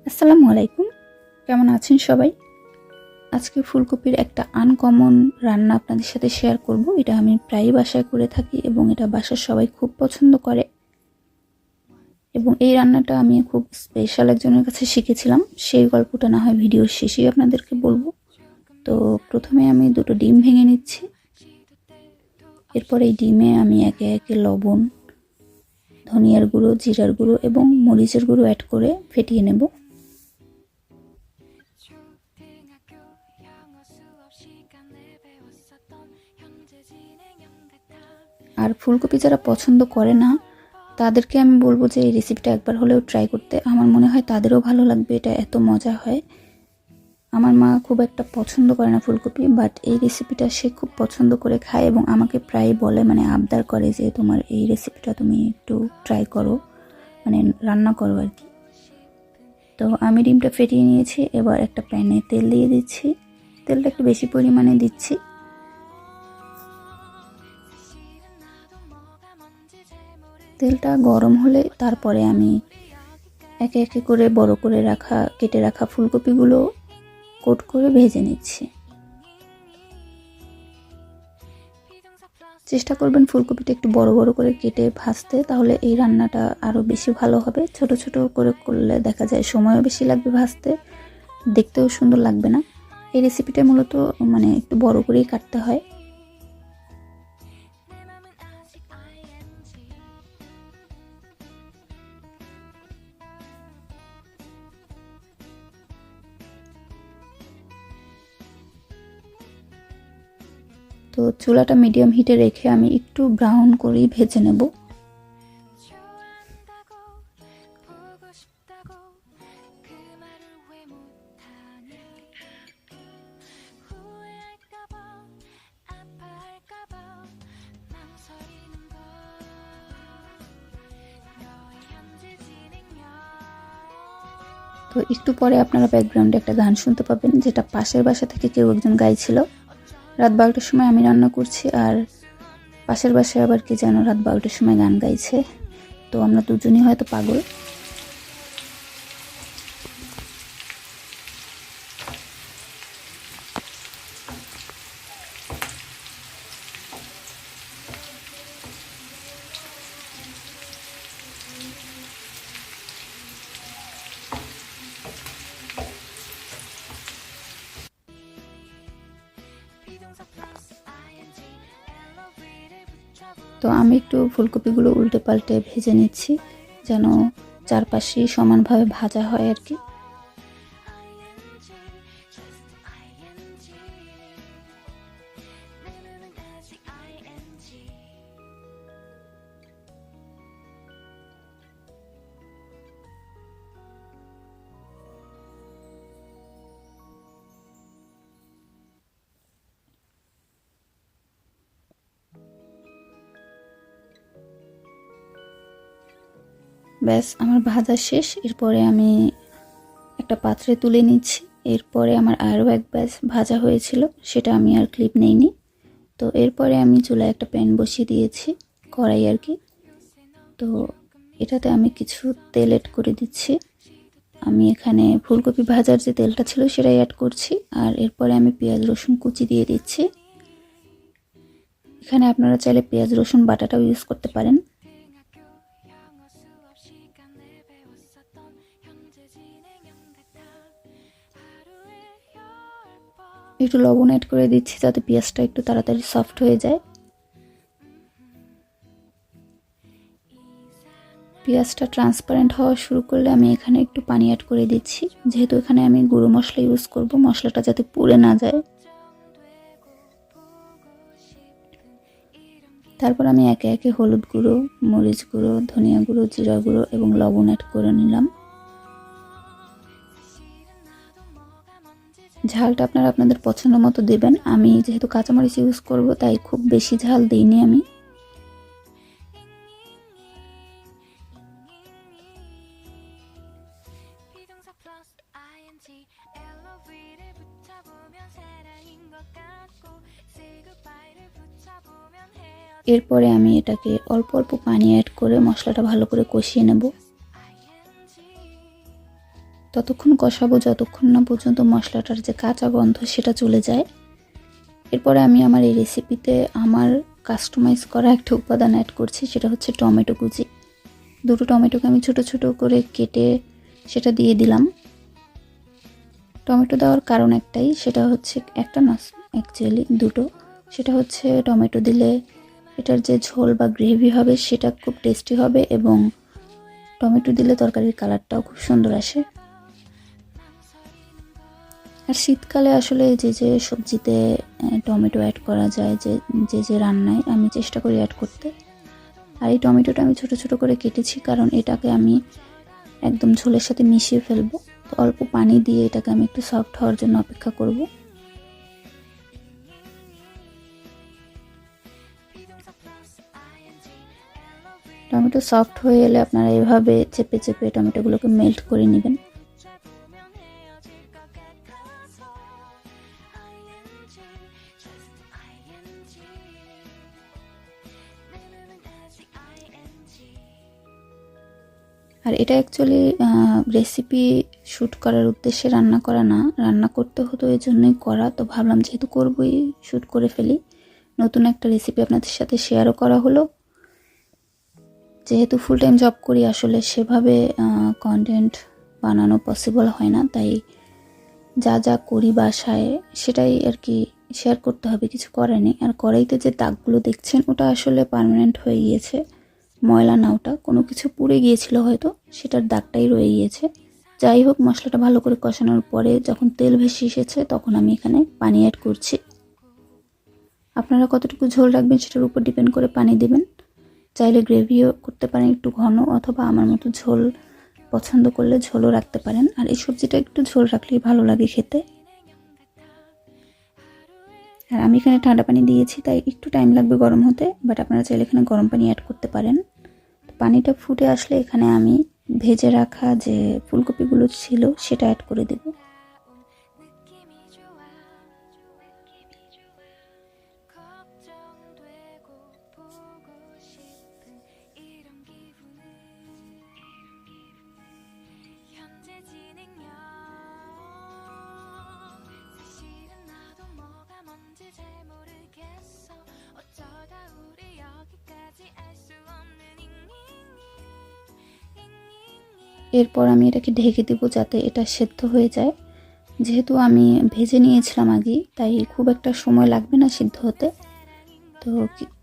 আসসালামু আলাইকুম, কেমন আছেন সবাই? আজকে ফুলকপির একটা আনকমন রান্না আপনাদের সাথে শেয়ার করব। এটা আমি প্রায়ই বাসায় করে থাকি এবং এটা বাসার সবাই খুব পছন্দ করে। এবং এই রান্নাটা আমি খুব স্পেশাল একজনের কাছে শিখেছিলাম। সেই গল্পটা না হয় ভিডিওর শেষেই আপনাদেরকে বলবো। তো প্রথমে আমি দুটো ডিম ভেঙে নিচ্ছি। এরপর এই ডিমে আমি একে একে লবণ, ধনিয়ার গুঁড়ো, জিরার গুঁড়ো এবং মরিচের গুঁড়ো অ্যাড করে ফেটিয়ে নেব। আর ফুলকপি যারা পছন্দ করে না তাদেরকে আমি বলবো যে এই রেসিপিটা একবার হলেও ট্রাই করতে। আমার মনে হয় তাদেরও ভালো লাগবে, এটা এত মজা হয়। আমার মা খুব একটা পছন্দ করে না ফুলকপি, বাট এই রেসিপিটা সে খুব পছন্দ করে খায় এবং আমাকে প্রায় বলে, মানে আবদার করে যে তোমার এই রেসিপিটা তুমি একটু ট্রাই করো, মানে রান্না করো আর কি। তো আমি ডিমটা ফেটিয়ে নিয়েছি। এবার একটা প্যানে তেল দিয়ে দিচ্ছি। তেলটা একটু বেশি পরিমাণে দিচ্ছি। তেলটা গরম হলে তারপরে আমি একে একে করে বড় করে কেটে রাখা ফুলকপিগুলো কোট করে ভেজে নিচ্ছি। চেষ্টা করবেন ফুলকপিটা একটু বড় বড় করে কেটে ভাজতে, তাহলে এই রান্নাটা আরও বেশি ভালো হবে। ছোট ছোট করে করলে দেখা যায় সময়ও বেশি লাগবে ভাজতে, দেখতেও সুন্দর লাগবে না। এই রেসিপিটা মূলত মানে একটু বড় করেই কাটতে হয়। তো চুলাটা মিডিয়াম হিটে রেখে আমি একটু ব্রাউন করেই ভেজে নেব। তো একটু পরে আপনারা ব্যাকগ্রাউন্ডে একটা গান শুনতে পাবেন, যেটা পাশের বাসা থেকে কেউ একজন গাইছিল। রাত 12টার সময় আমি রান্না করছি, আর পাশের বাসায় আবার কি যেন রাত 12টার সময় গান গাইছে। তো আমরা দুজনই হয়তো পাগল। তো আমি একটু ফুলকপিগুলো উল্টে পাল্টে ভেজে নিচ্ছি, যেন চারপাশেই সমানভাবে ভাজা হয় আর কি। ব্যাস আমার ভাজা শেষ। এরপরে আমি একটা পাত্রে তুলে নিচ্ছি। এরপরে আমার আরও এক ব্যাচ ভাজা হয়েছিল, সেটা আমি আর ক্লিপ নেইনি। তো এরপরে আমি চুলায় একটা প্যান বসিয়ে দিয়েছি, কড়াই আর কি। তো এটাতে আমি কিছু তেল অ্যাড করে দিচ্ছি। আমি এখানে ফুলকপি ভাজার যে তেলটা ছিল সেটাই অ্যাড করছি। আর এরপরে আমি পেঁয়াজ রসুন কুচি দিয়ে দিচ্ছি। এখানে আপনারা চাইলে পেঁয়াজ রসুন বাটাটাও ইউজ করতে পারেন। একটু লবণ অ্যাড করে দিচ্ছি যাতে পেঁয়াজটা একটু তাড়াতাড়ি সফট হয়ে যায়। পেঁয়াজটা ট্রান্সপারেন্ট হওয়া শুরু করলে আমি এখানে একটু পানি অ্যাড করে দিচ্ছি, যেহেতু এখানে আমি গুঁড়ো মশলা ইউজ করব, মশলাটা যাতে পুড়ে না যায়। তারপর আমি একে একে হলুদ গুঁড়ো, মরিচ গুঁড়ো, ধনিয়া গুঁড়ো, জিরা গুঁড়ো এবং লবণ অ্যাড করে নিলাম। ঝালটা আপনারা আপনাদের পছন্দ মতো দেবেন। আমি যেহেতু কাঁচামরিচ ইউজ করব তাই খুব বেশি ঝাল দিইনি আমি। এরপরে আমি এটাকে অল্প অল্প পানি অ্যাড করে মশলাটা ভালো করে কষিয়ে নেব। ততক্ষণ কষাবো যতক্ষণ না পর্যন্ত মশলাটার যে কাঁচা গন্ধ সেটা চলে যায়। এরপরে আমি আমার এই রেসিপিতে আমার কাস্টমাইজ করা একটা উপাদান অ্যাড করছি, সেটা হচ্ছে টমেটো কুচি। 2টো টমেটোকে আমি ছোট ছোট করে কেটে সেটা দিয়ে দিলাম। টমেটো দেওয়ার কারণ একটাই, সেটা হচ্ছে একটা না অ্যাকচুয়ালি 2টো। সেটা হচ্ছে টমেটো দিলে এটার যে ঝোল বা গ্রেভি হবে সেটা খুব টেস্টি হবে, এবং টমেটো দিলে তরকারির কালারটাও খুব সুন্দর আসে। আর শীতকালে আসলে যে যে সবজিতে টমেটো অ্যাড করা যায়, যে রান্নায় আমি চেষ্টা করি অ্যাড করতে। আর এই টমেটোটা আমি ছোট ছোট করে কেটেছি, কারণ এটাকে আমি একদম ঝোলের সাথে মিশিয়ে ফেলবো। তো অল্প পানি দিয়ে এটাকে আমি একটু সফট হওয়ার জন্য অপেক্ষা করব। টমেটো সফট হয়ে এলে আপনারা এভাবে চেপে চেপে টমেটোগুলোকে মেল্ট করে নেবেন। আর এটা অ্যাকচুয়ালি রেসিপি শ্যুট করার উদ্দেশ্যে রান্না করা না, রান্না করতে হতো এই জন্যই করা। তো ভাবলাম যেহেতু করবই, শ্যুট করে ফেলি। নতুন একটা রেসিপি আপনাদের সাথে শেয়ারও করা হলো। যেহেতু ফুল টাইম জব করি, আসলে সেভাবে কন্টেন্ট বানানো পসিবল হয় না, তাই যা যা করি বাসায় সেটাই আর কি শেয়ার করতে হবে, কিছু করার নেই। আর কড়াইতে যে দাগগুলো দেখছেন ওটা আসলে পার্মানেন্ট হয়ে গিয়েছে, ময়লা না, ওটা কোনো কিছু পুড়ে গিয়েছিল হয়তো, সেটার দাগটাই রয়ে গিয়েছে। যাই হোক, মশলাটা ভালো করে কষানোর পরে যখন তেল ভেসে এসেছে তখন আমি এখানে পানি অ্যাড করছি। আপনারা কতটুকু ঝোল রাখবেন সেটার উপর ডিপেন্ড করে পানি দেবেন। চাইলে গ্রেভিও করতে পারেন একটু ঘন, অথবা আমার মতো ঝোল পছন্দ করলে ঝোলও রাখতে পারেন। আর এই সবজিটা একটু ঝোল রাখলেই ভালো লাগে খেতে। আর আমি এখানে ঠান্ডা পানি দিয়েছি, তাই একটু টাইম লাগবে গরম হতে, বাট আপনারা চাইলে এখানে গরম পানি অ্যাড করতে পারেন। পানিটা ফুটে আসলে এখানে আমি ভেজে রাখা যে ফুলকপিগুলো ছিল সেটা অ্যাড করে দেব। এরপর আমি এটাকে ঢেকে দেব যাতে এটা সেদ্ধ হয়ে যায়। যেহেতু আমি ভেজে নিয়েছিলাম আগে, তাই খুব একটা সময় লাগবে না সিদ্ধ হতে। তো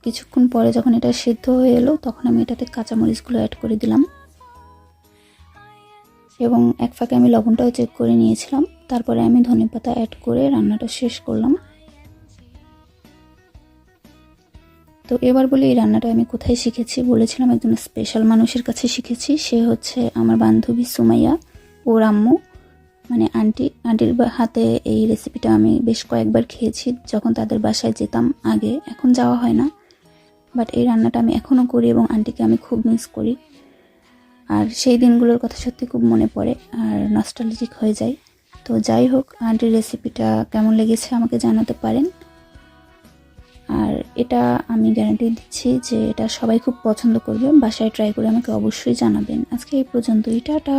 কিছুক্ষণ পরে যখন এটা সেদ্ধ হয়ে এলো তখন আমি এটাতে কাঁচামরিচগুলো অ্যাড করে দিলাম, এবং এক ফাঁকে আমি লবণটাও চেক করে নিয়েছিলাম। তারপরে আমি ধনেপাতা অ্যাড করে রান্নাটা শেষ করলাম। তো এবার বলি এই রান্নাটা আমি কোথায় শিখেছি। বলেছিলাম একজন স্পেশাল মানুষের কাছে শিখেছি, সে হচ্ছে আমার বান্ধবী সুমাইয়া, ওর আম্মু, মানে আন্টির হাতে এই রেসিপিটা আমি বেশ কয়েকবার খেয়েছি যখন তাদের বাসায় যেতাম আগে। এখন যাওয়া হয় না, বাট এই রান্নাটা আমি এখনও করি এবং আন্টিকে আমি খুব মিস করি। আর সেই দিনগুলোর কথা সত্যি খুব মনে পড়ে আর নস্টালজিক হয়ে যায়। তো যাই হোক, আন্টির রেসিপিটা কেমন লেগেছে আমাকে জানাতে পারেন। আর এটা আমি গ্যারান্টি দিচ্ছি যে এটা সবাই খুব পছন্দ করবে। বাসায় ট্রাই করে আমাকে অবশ্যই জানাবেন। আজকে এই পর্যন্তই, টাটা।